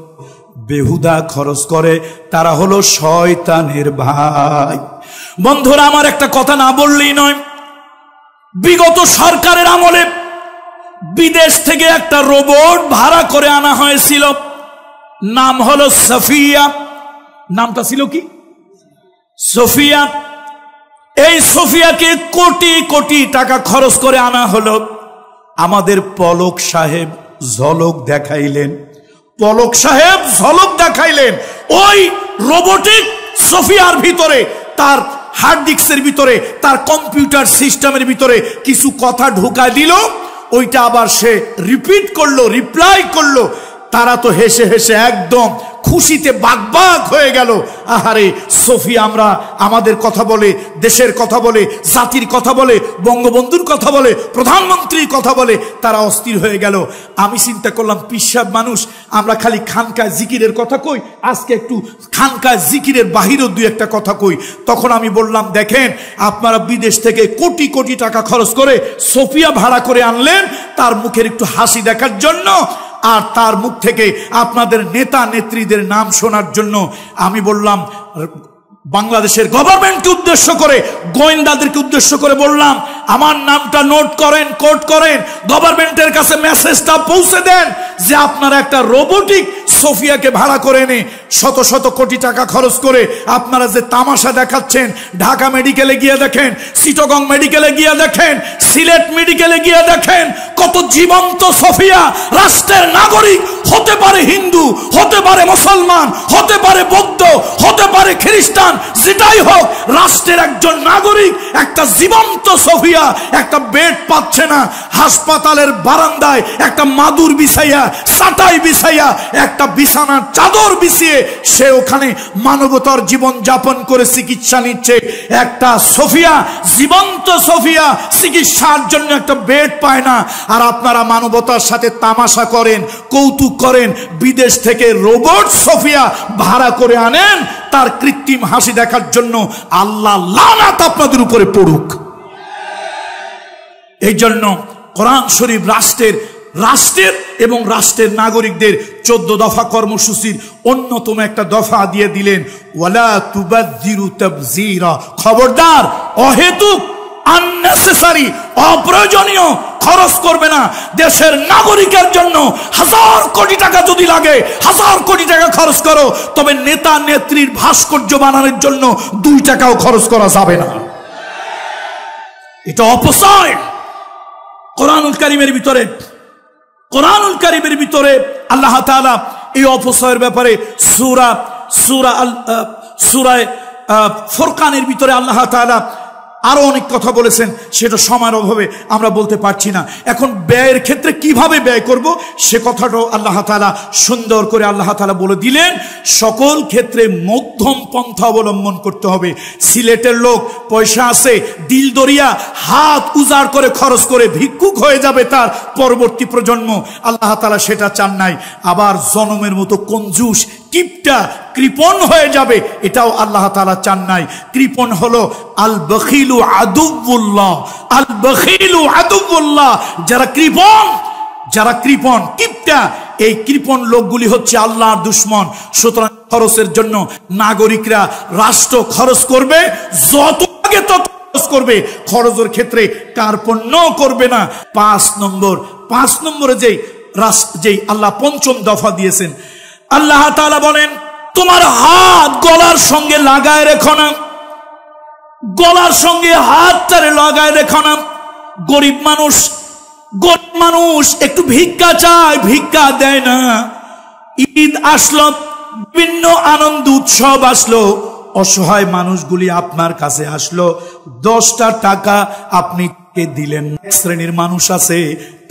বেহুদা খরচ করে, তারা হলো শয়তানের ভাই। বন্ধুরা, আমার একটা কথা না বললেই নয়। বিগত সরকারের আমলে বিদেশ থেকে একটা রোবট ভাড়া করে আনা হয়েছিল, নাম হলো সোফিয়া। নামটা ছিল কি? সোফিয়া। এই সোফিয়াকে কোটি কোটি টাকা খরচ করে আনা হলো। আমাদের পলক সাহেব ঝলক দেখাইলেন, পলক সাহেব ঝলক দেখাইলেন ওই রোবোটিক সোফিয়ার ভিতরে তার হার্ড ডিস্কের ভিতরে, তার কম্পিউটার সিস্টেমের ভিতরে কিছু কথা ঢোকা দিল, ওইটা আবার সে রিপিট করলো, রিপ্লাই করলো। তারা তো হেসে হেসে একদম খুশিতে বাগবাগ হয়ে গেল। আহারে সোফিয়া আমরা আমাদের কথা বলে, দেশের কথা বলে, জাতির কথা বলে, বঙ্গবন্ধুর কথা বলে, প্রধানমন্ত্রীর কথা বলে, তারা অস্থির হয়ে গেল। আমি চিন্তা করলাম পিসাব মানুষ, আমরা খালি খানকায় জিকিরের কথা কই, আজকে একটু খানকায় জিকিরের বাহিরেও দুই একটা কথা কই। তখন আমি বললাম, দেখেন আপনারা বিদেশ থেকে কোটি কোটি টাকা খরচ করে সোফিয়া ভাড়া করে আনলেন তার মুখের একটু হাসি দেখার জন্য, আর তার মুখ থেকে আপনাদের নেতা নেত্রীদের নাম শোনার জন্য। আমি বললাম, বাংলাদেশের গভর্নমেন্টকে উদ্দেশ্য করে, গোয়েন্দাদেরকে উদ্দেশ্য করে বললাম, আমার নামটা নোট করেন, কোট করেন, গভর্নমেন্টের কাছে মেসেজটা পৌঁছে দেন যে আপনারা একটা রোবোটিক সোফিয়াকে ভাড়া করে এনে শত শত কোটি টাকা খরচ করে আপনারা যে তামাশা দেখাচ্ছেন, ঢাকা মেডিকেলে গিয়ে দেখেন, চিটাগং মেডিকেলে গিয়ে দেখেন, সিলেট মেডিকেলে গিয়ে দেখেন, কত জীবন্ত সোফিয়া রাষ্ট্রের নাগরিক, হতে পারে হিন্দু, হতে পারে মুসলমান, হতে পারে বৌদ্ধ, হতে পারে খ্রিস্টান, যেটাই হোক রাষ্ট্রের একজন নাগরিক, একটা জীবন্ত সোফিয়া একটা বেড পাচ্ছে না, হাসপাতালের বারান্দায় একটা মাদুর বিছাইয়া, চাটাই বিছাইয়া, একটা বিছানার চাদর বিছিয়ে সে ওখানে মানবতার জীবন যাপন করে চিকিৎসা নিচ্ছে। একটা সোফিয়া, জীবন্ত সোফিয়া চিকিৎসার জন্য একটা বেড পায় না। আর আপনারা মানবতার সাথে তামাশা করেন, কৌতুক করেন, বিদেশ থেকে রোবট সোফিয়া ভাড়া করে আনেন তার কৃত্রিম হাসি দেখার জন্য। আল্লাহ লানাত আপনাদের উপরে পড়ুক। এই জন্য কোরআন শরীফ রাষ্ট্রের এবং রাষ্ট্রের নাগরিকদের 14 দফা কর্মসূচির অন্যতম একটা দফা দিয়ে দিলেন, ওয়ালা তুবাযজিরু তাবযীরা। খবরদার, অহেতুক আননেসেসারি, অপ্রয়োজনীয় খরচ করবে না। দেশের নাগরিকের জন্য 1000 কোটি টাকা যদি লাগে 1000 কোটি টাকা খরচ করো, তবে নেতা নেত্রীর ভাস্কর্য বানানোর জন্য 2 টাকাও খরচ করা যাবে না। এটা অপচয়। কোরআনুল কারীমের ভিতরে আল্লাহ তাআলা এই অপচয়ের ব্যাপারে সূরা ফুরকানের ভিতরে আল্লাহ তাআলা আরো অনেক কথা বলেছেন, সেটা সময়ের অভাবে আমরা বলতে পারছি না। এখন ব্যয়ের ক্ষেত্রে কিভাবে ব্যয় করব সে কথাটাও আল্লাহ তাআলা সুন্দর করে আল্লাহ তাআলা বলে দিলেন। সকল ক্ষেত্রে মধ্যম পন্থা অবলম্বন করতে হবে। সিলেটের লোক পয়সা আছে, দিল দরিয়া, হাত উজাড় করে খরচ করে ভিক্ষুক হয়ে যাবে তার পরবর্তী প্রজন্ম, আল্লাহ তাআলা সেটা চান নাই। আবার জনমের মতো কঞ্জুস, কিপটা, কৃপণ হয়ে যাবে, এটাও আল্লাহ তাআলা চান নাই। কৃপণ হলো আল বখিলু আদুউল্লাহ, আল বখিলু আদুউল্লাহ। যারা কৃপণ কিপটা, এই কৃপণ লোকগুলি হচ্ছে আল্লাহর দুশমন। সুতরাং খরচের জন্য নাগরিকরা, রাষ্ট্র খরচ করবে, যত আগে তত খরচ করবে, খরচের ক্ষেত্রে কার্পণ্য করবে না। 5 নম্বরে যেই আল্লাহ 5ম দফা দিয়েছেন, আল্লাহ তাআলা বলেন, তোমার হাত গলার সঙ্গে লাগায় রেখো না, গলার সঙ্গে হাতটারে লাগায় রেখো না। গরিব মানুষ একটু ভিক্ষা চায়, ভিক্ষা দেয় না। ঈদ আসলো, বিভিন্ন আনন্দ উৎসব আসলো, অসহায় মানুষগুলি আপনার কাছে আসলো, 10টা টাকা আপনি দিলেন। এক শ্রেণীর মানুষ আছে,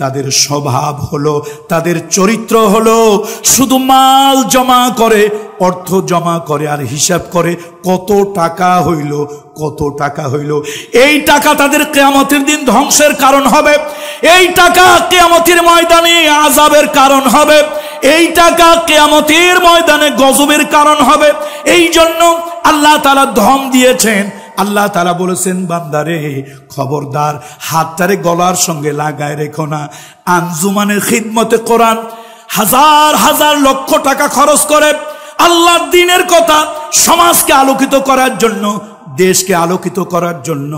তাদের স্বভাব হলো, তাদের চরিত্র হলো শুধু মাল জমা করে, অর্থ জমা করে আর হিসাব করে কত টাকা হইল। এই টাকা তাদের কিয়ামতের দিন ধ্বংসের কারণ হবে, এই টাকা কিয়ামতের ময়দানে আযাবের কারণ হবে, এই টাকা কিয়ামতের ময়দানে গজবের কারণ হবে। এই জন্য আল্লাহ তাআলা ধম দিয়েছেন। আল্লাহ তাআলা বলেছেন, বান্দারে খবরদার, হাতটারে গলার সঙ্গে লাগায় রেখো না। আঞ্জুমানের খিদমতে কোরআন হাজার লক্ষ টাকা খরচ করে আল্লাহর দ্বীনের কথা, সমাজকে আলোকিত করার জন্য, দেশকে আলোকিত করার জন্য,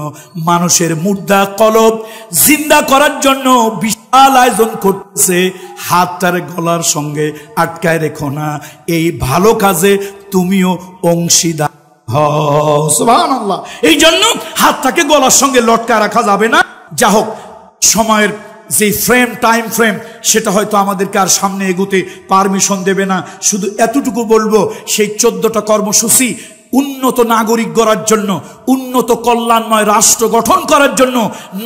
মানুষের মুর্দা কলব জিন্দা করার জন্য বিশাল আয়োজন করতেছে। হাতটারে গলার সঙ্গে আটকায় রেখো না, এই ভালো কাজে তুমিও অংশীদার। সুবহানাল্লাহ। এই জন্য হাতটাকে গলার সঙ্গে লটকা রাখা যাবে না। যা হোক, সময়ের যে টাইম ফ্রেম সেটা হয়তো আমাদেরকে আর সামনে এগোতে পারমিশন দেবে না। শুধু এতটুকু বলবো, সেই 14টা কর্মসূচি উন্নত নাগরিক গড়ার জন্য, উন্নত কল্যাণময় রাষ্ট্র গঠন করার জন্য,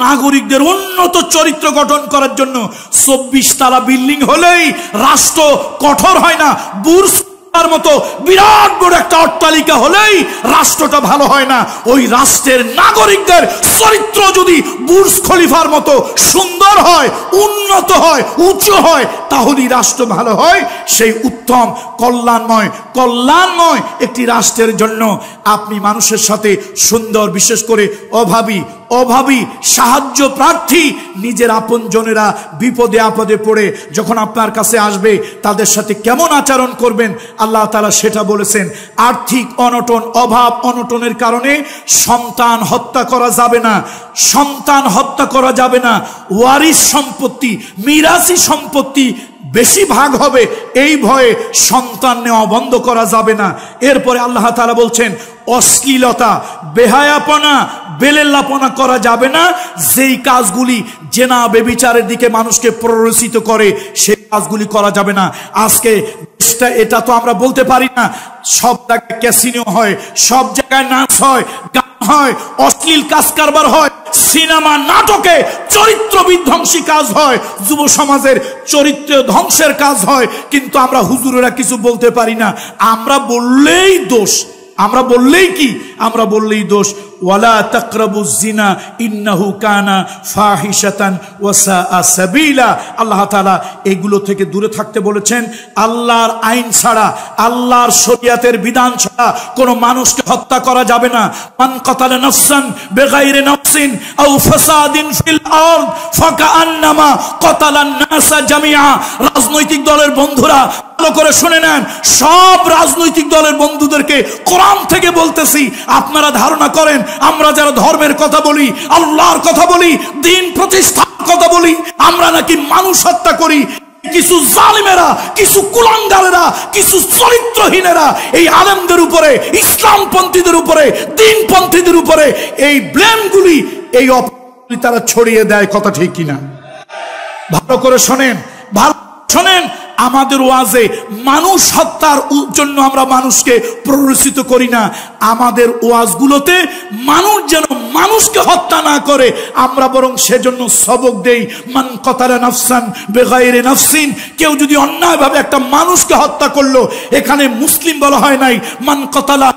নাগরিকদের উন্নত চরিত্র গঠন করার জন্য 24 তলা বিল্ডিং হলেই রাষ্ট্র কঠোর হয় না। বুর্জ তার মতো বিরাট বড় একটা অট্টালিকা হলেই রাষ্ট্রটা ভালো হয় না। ওই রাষ্ট্রের নাগরিকদের চরিত্র যদি বুর্জ খলিফার মতো সুন্দর হয়, উন্নত হয়, উঁচু হয়, তাহলেই রাষ্ট্র ভালো হয়। সেই উত্তম কল্যাণময় একটি রাষ্ট্রের জন্য আপনি মানুষের সাথে সুন্দর, বিশেষ করে অভাবী সাহায্য প্রার্থী নিজের আপনজনেরা বিপদে আপদে পড়ে যখন আপনার কাছে আসবে তাদের সাথে কেমন আচরণ করবেন আল্লাহ তাআলা সেটা বলেছেন। আর্থিক অনটন, অভাব অনটনের কারণে সন্তান হত্যা করা যাবে না। ওয়ারিস সম্পত্তি, মিরাসি সম্পত্তি বেশি ভাগ হবে এই ভয়ে সন্তান নেওয়া বন্ধ করা যাবে না। এরপরে আল্লাহ তাআলা বলছেন অশ্লীলতা, বেহায়াপনা, বেলেল্লাপনা করা যাবে না। যেই কাজগুলি জেনা বেবিচারের দিকে মানুষকে প্ররোচিত করে সেই কাজগুলি করা যাবে না। আজকে এটা তো আমরা বলতে পারি না, সব জায়গায় ক্যাসিনো হয়, সব জায়গায় নাচ হয়, গান হয়, অশ্লীল কাজ কারবার হয়, সিনেমা নাটকে চরিত্র বিধ্বংসী কাজ হয়, যুব সমাজের চরিত্র ধ্বংসের কাজ হয়, কিন্তু আমরা হুজুরেরা কিছু বলতে পারি না। আমরা বললেই দোষ। আমরা বললেই দোষ। ওয়ালা তাকরাবুজ জিনা ইন্নাহু কানা ফাহিশাতান ওয়া সাআ সাবিলা। আল্লাহ তাআলা এগুলো থেকে দূরে থাকতে বলেছেন। আল্লাহর আইন ছাড়া, আল্লাহর শরীয়তের বিধান ছাড়া কোনো মানুষকে হত্যা করা যাবে না। মান কাতালা নাফসান বিগাইরি নাফসিন আও ফাসাদিন ফিল আরদ ফাকান্নামা কাতালান নাসা জামিআ। রাজনৈতিক দলের বন্ধুরা ভালো করে শুনে নেন, সব রাজনৈতিক দলের বন্ধুদেরকে কোরআন থেকে বলতেছি, আপনারা ধারণা করেন আমরা যারা ধর্মের কথা বলি, আল্লাহর কথা বলি, দ্বীন প্রতিষ্ঠার কথা বলি, আমরা নাকি মানুষ হত্যা করি? কিছু জালিমেরা, কিছু কুলাঙ্গারেরা, কিছু চরিত্রহীনেরা এই আলেমদের উপরে, ইসলামপন্থীদের উপরে, দ্বীনপন্থীদের উপরে এই ব্লেমগুলি, এই অপরাধগুলি তারা ছড়িয়ে দেয়। কথা ঠিক কিনা? ভালো করে শোনেন। আমাদের ওয়াজে মানুষ হত্যার জন্য আমরা মানুষকে প্ররোচিত করি না। আমাদের ওয়াজগুলোতে মানুষ যেন মানুষকে হত্যা না করে আমরা বরং সেজন্য সবক দেই। মান কাতালা নাফসান বিগাইরি নাফসিন, কেউ যদি অন্যায়ভাবে একটা মানুষকে হত্যা করলো, এখানে মুসলিম বলা হয় নাই, মান কাতালা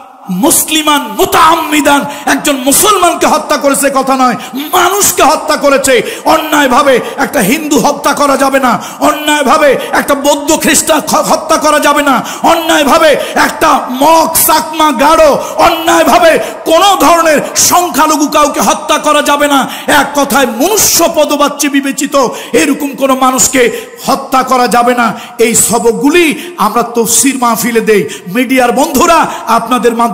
মুসলিমান মুতাআম্মিদান, একজন মুসলমানকে হত্যা করেছে কথা নয়, মানুষকে হত্যা করেছে। অন্যায়ভাবে একটা হিন্দু হত্যা করা যাবে না, অন্যায়ভাবে একটা বৌদ্ধ খ্রিস্টান হত্যা করা যাবে না, অন্যায়ভাবে একটা মগ, চাকমা, গাঢ়, অন্যায়ভাবে কোনো ধরনের সংখ্যালঘু কাউকে হত্যা করা যাবে না। এক কথায় মনুষ্য পদবাচ্য বিবেচিত এরকম কোনো মানুষকে হত্যা করা যাবে না। এই সবকগুলি আমরা তাফসীর মাহফিলে দেই। মিডিয়ার বন্ধুরা আপনাদের মাধ্যমে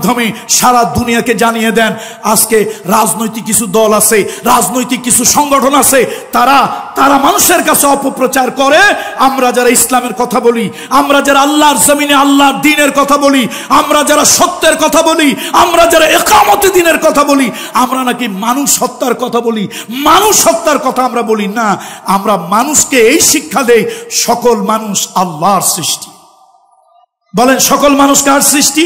সারা দুনিয়াকে জানিয়ে দেন। আজকে রাজনৈতিক কিছু দল আছে, রাজনৈতিক কিছু সংগঠন আছে, তারা মানুষের কাছে অপপ্রচার করে। আমরা যারা ইসলামের কথা বলি, আমরা যারা আল্লাহর জমিনে আল্লাহর দ্বীনের কথা বলি, আমরা যারা সত্যের কথা বলি, আমরা যারা ইকামতে দ্বীনের কথা বলি, আমরা নাকি মানুষ হত্যার কথা বলি। মানুষ হত্যার কথা আমরা বলি না। আমরা মানুষকে এই শিক্ষা দেই, সকল মানুষ আল্লাহর সৃষ্টি। বলেন, সকল মানুষ কার সৃষ্টি?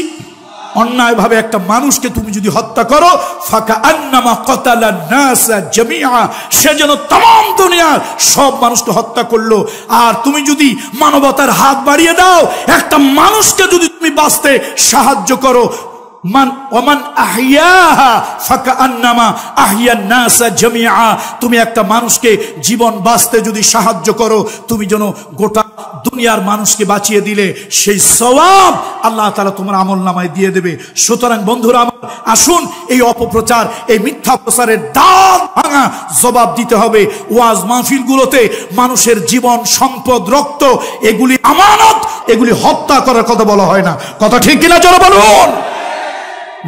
অন্যায়ভাবে একটা মানুষকে তুমি যদি হত্যা করো, ফাকান্নামা কাতালান নাসা জামিআ, সে যেন तमाम দুনিয়ার সব মানুষকে হত্যা করলো। আর তুমি যদি মানবতার হাত বাড়িয়ে দাও, একটা মানুষকে যদি তুমি বাঁচতে সাহায্য করো, মান ওমান আহইয়াহা ফাকান্নামা আহইয়ান নাসা জামিআ, তুমি একটা মানুষকে জীবন বাঁচতে যদি সাহায্য করো, তুমি যেন গোটা দুনিয়ার মানুষকে বাঁচিয়ে দিলে, সেই সওয়াব আল্লাহ তাআলা তোমার আমলনামায় দিয়ে দেবে। সুতরাং বন্ধুরা আমার, আসুন এই অপপ্রচার, এই মিথ্যা প্রচারের দাঁত ভাঙা জবাব দিতে হবে। ওয়াজ মাহফিলগুলোতে মানুষের জীবন, সম্পদ, রক্ত এগুলি আমানত, এগুলি হত্যা করার কথা বলা হয় না। কথা ঠিক কিনা জোরে বলুন।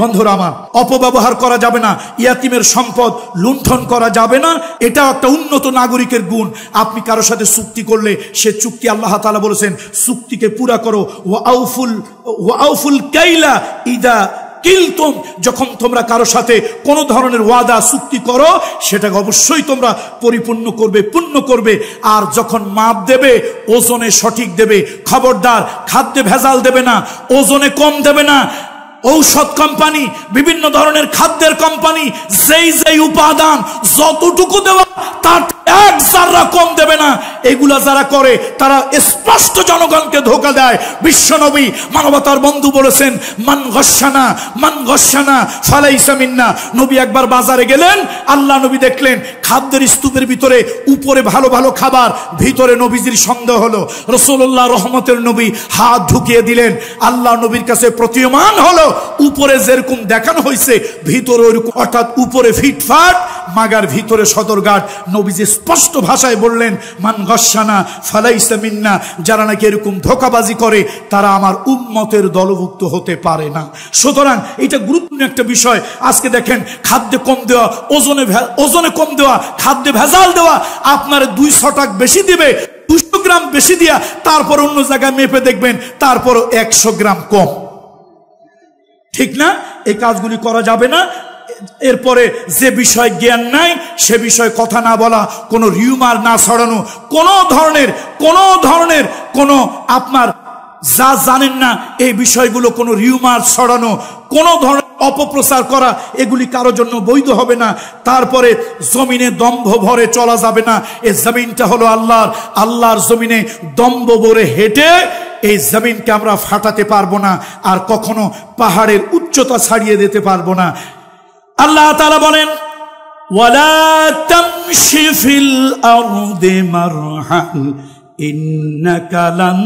বন্ধুরা আমার, অপব্যবহার করা যাবে না, ইয়াতিমের সম্পদ লুণ্ঠন করা যাবে না। এটাও একটা উন্নত নাগরিকের গুণ। আপনি কারো সাথে চুক্তি করলে সে চুক্তি আল্লাহ তাআলা বলেছেন চুক্তিকে পুরা করো। ওয়া আউফুল কাইলা ইদা কিলতুম, যখন তোমরা কারো সাথে কোনো ধরনের ওয়াদা চুক্তি করো সেটাকে অবশ্যই তোমরা পরিপূর্ণ করবে, পূর্ণ করবে। আর যখন মাপ দেবে ওজনে সঠিক দেবে। খবরদার খাদ্যে ভেজাল দেবে না, ওজনে কম দেবে না, ঔষধ কোম্পানি, বিভিন্ন ধরনের খাদ্যের কোম্পানি যেই উপাদান যতটুকু দেওয়া তার এক জাররা কম দেবে না। এগুলা যারা করে তারা স্পষ্ট জনগণকে ধোঁকা দেয়। বিশ্বনবী মানবতার বন্ধু বলেছেন, মান গশানা ফালাইসা মিন্না। নবী একবার বাজারে গেলেন, আল্লাহ নবী দেখলেন খাদ্যের স্তূপের ভিতরে উপরে ভালো ভালো খাবার, ভিতরে নবীজির সন্দেহ হলো। রাসূলুল্লাহ রহমতের নবী হাত ঢুকিয়ে দিলেন, আল্লাহ নবীর কাছে প্রতীয়মান হলো উপরে যেরকম দেখানো হয়েছে ভিতরে ওইরকম, অর্থাৎ উপরে ফিটফাট মাগার ভিতরে সদরঘাট। নবীজি স্পষ্ট ভাষায় বললেন, মান গশানা ফালাইসা মিন্না। যারা নাকি এরকম ধোঁকাবাজি করে তারা আমার উম্মতের দলভুক্ত হতে পারে না। সুতরাং এটা গুরুত্বপূর্ণ একটা বিষয়। আজকে দেখেন খাদ্যে কম দেওয়া, ওজনে কম দেওয়া, খাদ্যে ভেজাল দেওয়া, আপনার 200 টাকা বেশি দিবে, 200 গ্রাম বেশি দিয়া, তারপর অন্য জায়গায় মেপে দেখবেন তারপরও 100 গ্রাম কম। ঠিক না? এই কাজগুলি করা যাবে না। এরপরে যে বিষয় জ্ঞান নাই সে বিষয়ে কথা না বলা, কোনো রিউমার না ছড়ানো, কোনো ধরনের কোনো আপনার যা জানেন না এই বিষয়গুলো কোনো রিউমার ছড়ানো, কোনো ধরনের অপপ্রচার করা, এগুলি কারোর জন্য বৈধ হবে না। তারপরে জমিনে দম্ভ ভরে চলা যাবে না। এই জমিনটা হলো আল্লাহর জমিনে দম্ভ ভরে হেঁটে এই জমিনকে আমরা ফাটাতে পারবো না, আর কখনো পাহাড়ের উচ্চতা ছাড়িয়ে দিতে পারবো না। আল্লাহ তাআলা বলেন, ওয়ালা তামশি ফিল আরদি মারহান ইন্নাকা লান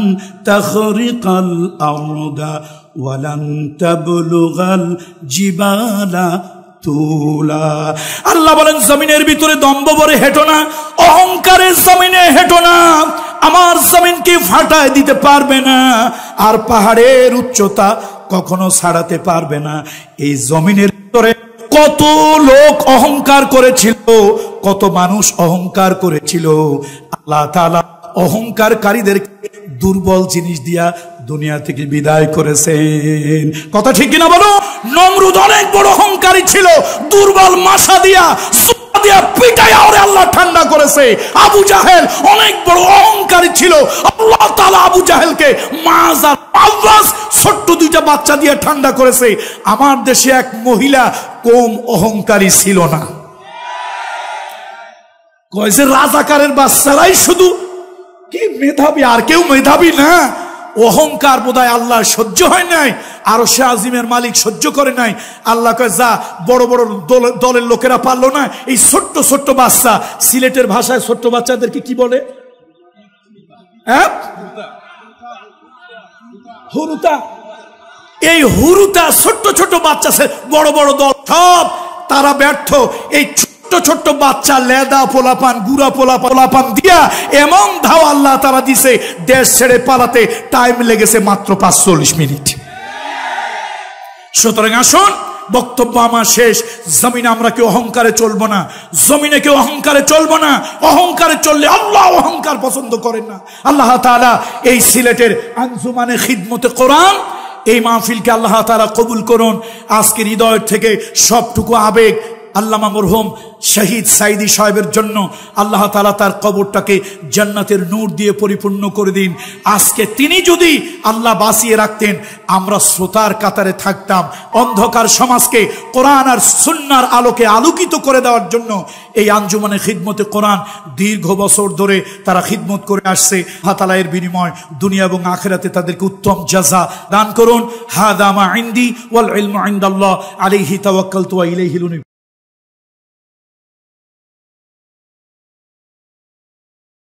তাখরিকাল আরদা ওয়ালান তাবলুগাল জিবালা তুলা। আল্লাহ বলেন, জমিনের ভিতরে দম্ভ ভরে হেঁটো না, অহংকারের জমিনে হেঁটো না, আমার জমিনকে ফাটায় দিতে পারবে না, আর পাহাড়ের উচ্চতা কখনো ছাড়াতে পারবে না। এই জমিনের ভিতরে কত লোক অহংকার করেছিল, কত মানুষ অহংকার করেছিল। আল্লাহ তাআলা অহংকারকারীদেরকে দুর্বল জিনিস দিয়া দুনিয়া থেকে বিদায় করেছেন। কথা ঠিক কিনা বলো? নমরুদ অনেক বড় অহংকারী ছিল, দুর্বল মাসা দিয়া পিটাইয়া ওরে আল্লাহ ঠান্ডা করেছে। আবু জাহেল অনেক বড় অহংকারী ছিল, আল্লাহ তাআলা আবু জাহেলকে মাছ আর পাওয়াস ছোট্ট 2টা বাচ্চা দিয়ে ঠান্ডা করেছে। আমার দেশে এক মহিলা কম অহংকারী ছিল না। কয় যে রাজাকারের বাচ্চারাই শুধু কি মেধাবী, আর কেউ মেধাবী না। অহংকার বোধহয় আল্লাহ সহ্য হয় নাই, আরশে আজিমের মালিক সহ্য করে নাই। আল্লাহ কয়, যা, বড় বড় দলের লোকেরা পারলো না, এই ছোট্ট ছোট্ট বাচ্চা, সিলেটের ভাষায় ছোট্ট বাচ্চাদেরকে কি বলে? হুরুতা। এই হুরুতা ছোট্ট ছোট্ট বাচ্চা, বড় বড় দল সব তারা ব্যর্থ। এই ছোট্ট বাচ্চা লেদা পোলাপান, গুড়া পোলাপান দিয়া এমন ধাও আল্লাহ তারা দিছে, দেশ ছেড়ে পালাতে টাইম লেগেছে মাত্র 45 মিনিট। সুতরাং আসুন, বক্তব্য আমার শেষ। জমিনে আমরা কেউ অহংকারে চলবো না, জমিনে কেউ অহংকারে চলবো না। অহংকারে চললে আল্লাহ অহংকার পছন্দ করেন না। আল্লাহ তাআলা এই সিলেটের আঞ্জুমানে খিদমতে কোরআন এই মাহফিলকে আল্লাহ তাআলা কবুল করুন। আজকের হৃদয় থেকে সবটুকু আবেগ আল্লামা মরহুম শহীদ সাইদি সাহেবের জন্য আল্লাহ তাআলা তার কবরটাকে জান্নাতের নূর দিয়ে পরিপূর্ণ করে দিন। আজকে তিনি যদি আল্লাহ বাঁচিয়ে রাখতেন, আমরা শ্রোতার কাতারে থাকতাম। অন্ধকার সমাজকে কোরআন আর সুন্নাহর আলোকে আলোকিত করে দেওয়ার জন্য এই আঞ্জুমানে খিদমতে কোরআন দীর্ঘ বছর ধরে তারা খিদমত করে আসছে। আল্লাহ তাআলা এর বিনিময় দুনিয়া এবং আখিরাতে তাদেরকে উত্তম জাযা দান করুন। হাদা মা ইনদি ওয়াল ইলমু ইনদাল্লাহ আলাইহি তাওয়াক্কালতু ওয়া ইলাইহিল উনীব।